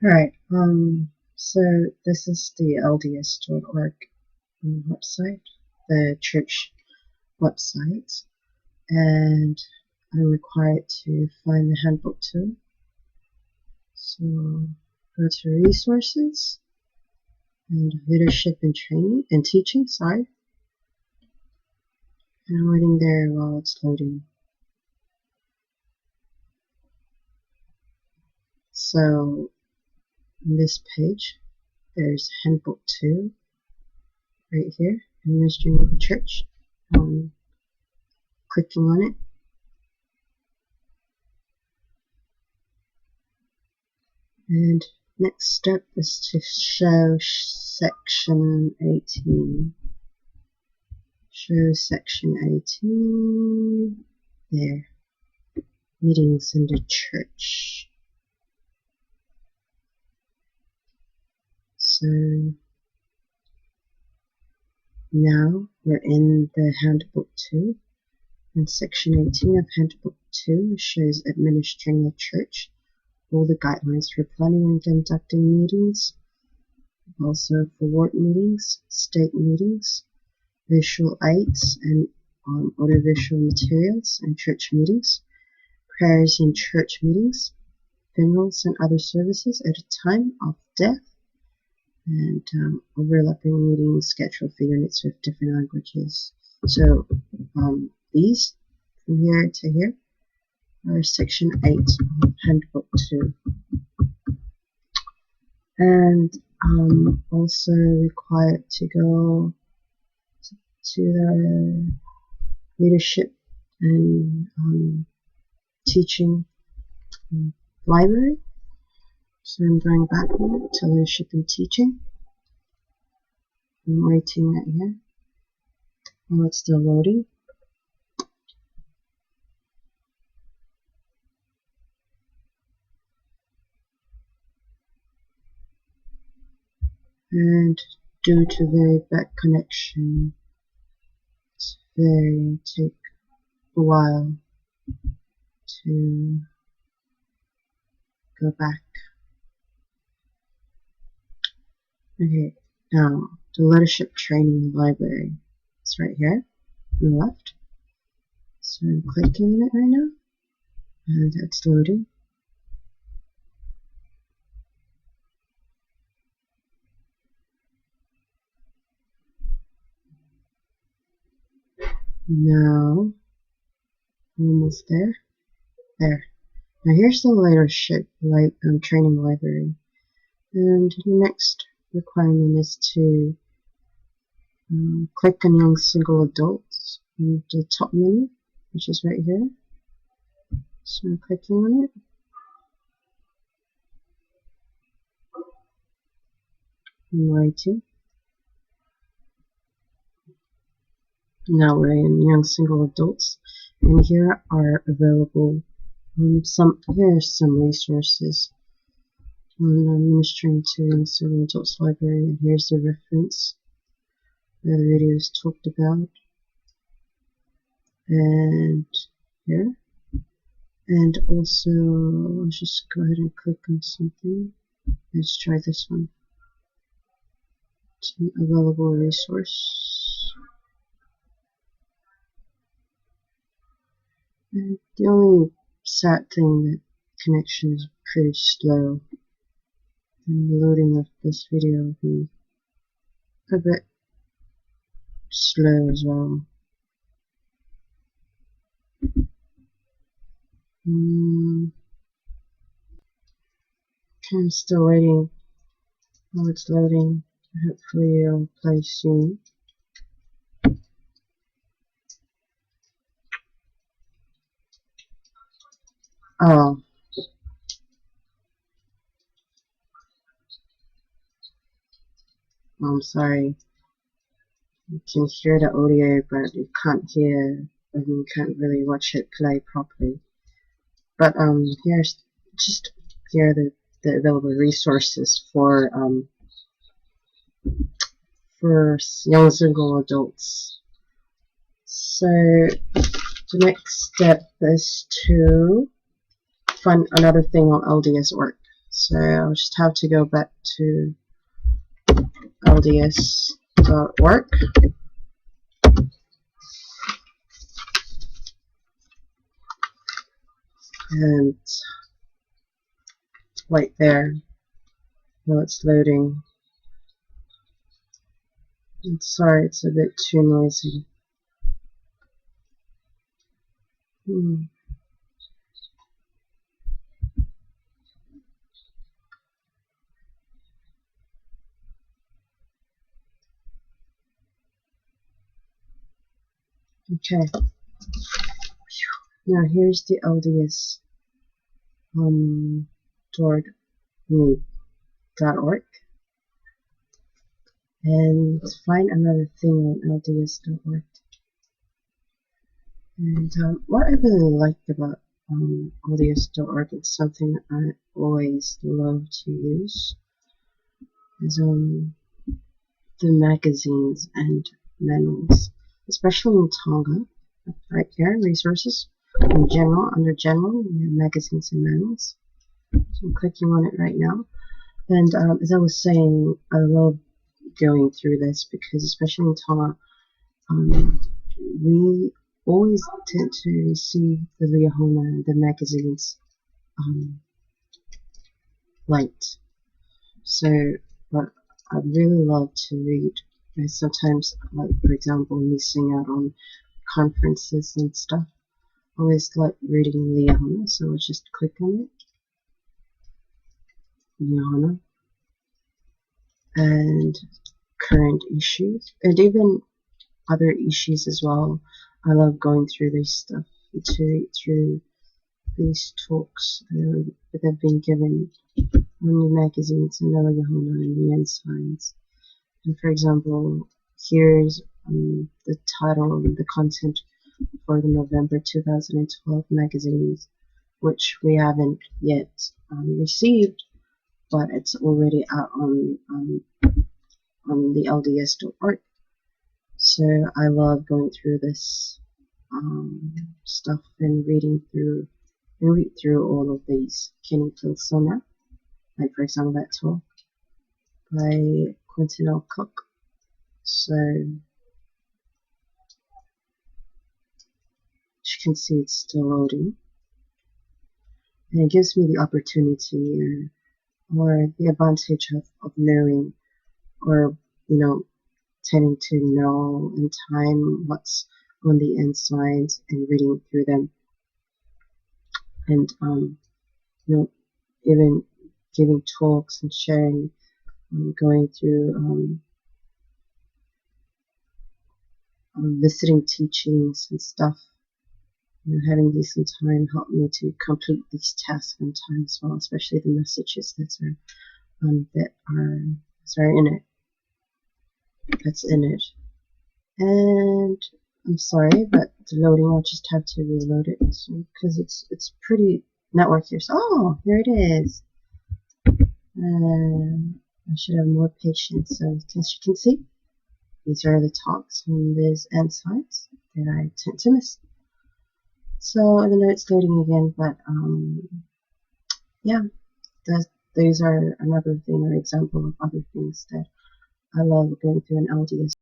Alright, so this is the LDS.org website, the church website, and I'm required to find the handbook too. So go to resources and leadership and training and teaching, sorry. And I'm waiting there while it's loading. So on this page, there's handbook 2 right here, administering the church. Clicking on it. And next step is to show section 18. Show section 18. There. Meetings in the church. So now we're in the handbook 2. And section 18 of handbook 2 shows administering a church. All the guidelines for planning and conducting meetings. Also for ward meetings, state meetings, visual aids and audiovisual materials and church meetings, prayers in church meetings, funerals and other services at a time of death, and overlapping meetings scheduled for units with different languages. So these from here to here are section 8 of handbook 2. And also required to go to the leadership and teaching library. So I'm going back to leadership and teaching. I'm waiting right here while it's still loading. And due to very bad connection, it's very take a while to go back. Okay, now the leadership training library. It's right here on the left. So I'm clicking on it right now, and it's loading. Now, I'm almost there. There. Now here's the leadership training library. And the next requirement is to click on young single adults in the top menu, which is right here. So I'm clicking on it. I'm waiting. Now we're in young single adults, and here are available here's some resources on administering to young single adults library, and here's the reference where the video is talked about, and here, and also let's just go ahead and click on something. Let's try this one. It's an available resource. And the only sad thing that connection is pretty slow, and the loading of this video will be a bit slow as well. I'm still waiting while it's loading. Hopefully it'll play soon. Oh. I'm sorry. You can hear the audio, but you can't hear, and you can't really watch it play properly. But here's just here are the available resources for young single adults. So the next step is to find another thing on LDS.org. So I'll just have to go back to lds.org. And wait there while it's loading. I'm sorry, it's a bit too noisy. Okay. Now here's the LDS .org, and find another thing on LDS.org. And what I really like about LDS.org, it's something I always love to use, is the magazines and manuals, especially in Tonga. Right here, resources. In general, under general, we have magazines and manuals. So I'm clicking on it right now. And as I was saying, I love going through this because, especially in Tonga, we always tend to receive the Liahona and the magazines late. So, but I really love to read. And sometimes, like for example, missing out on conferences and stuff. I always like reading Liahona, so I'll just click on it. Liahona. And current issues, and even other issues as well. I love going through this stuff, to read through these talks that have been given on the magazines and the Liahona and the ensigns. And for example, here's the title and the content for the November 2012 magazines, which we haven't yet received, but it's already out on the LDS.org. So I love going through this stuff and read through all of these. Kenny Kilsona, like for example that talk by Quentin L. Cook. So as you can see, it's still loading, and it gives me the opportunity or the advantage of knowing, or tending to know in time what's on the ensigns and reading through them, and even giving talks and sharing, going through visiting teachings and stuff. Having decent time helped me to complete these tasks on time as well, especially the messages that are in it. That's in it. And I'm sorry, but the loading, I'll just have to reload it because it's pretty network here. So, oh, here it is. I should have more patience. So as you can see, these are the talks from these ensigns that I tend to miss. So even though it's loading again, but yeah, those are another thing or example of other things that I love going through an LDS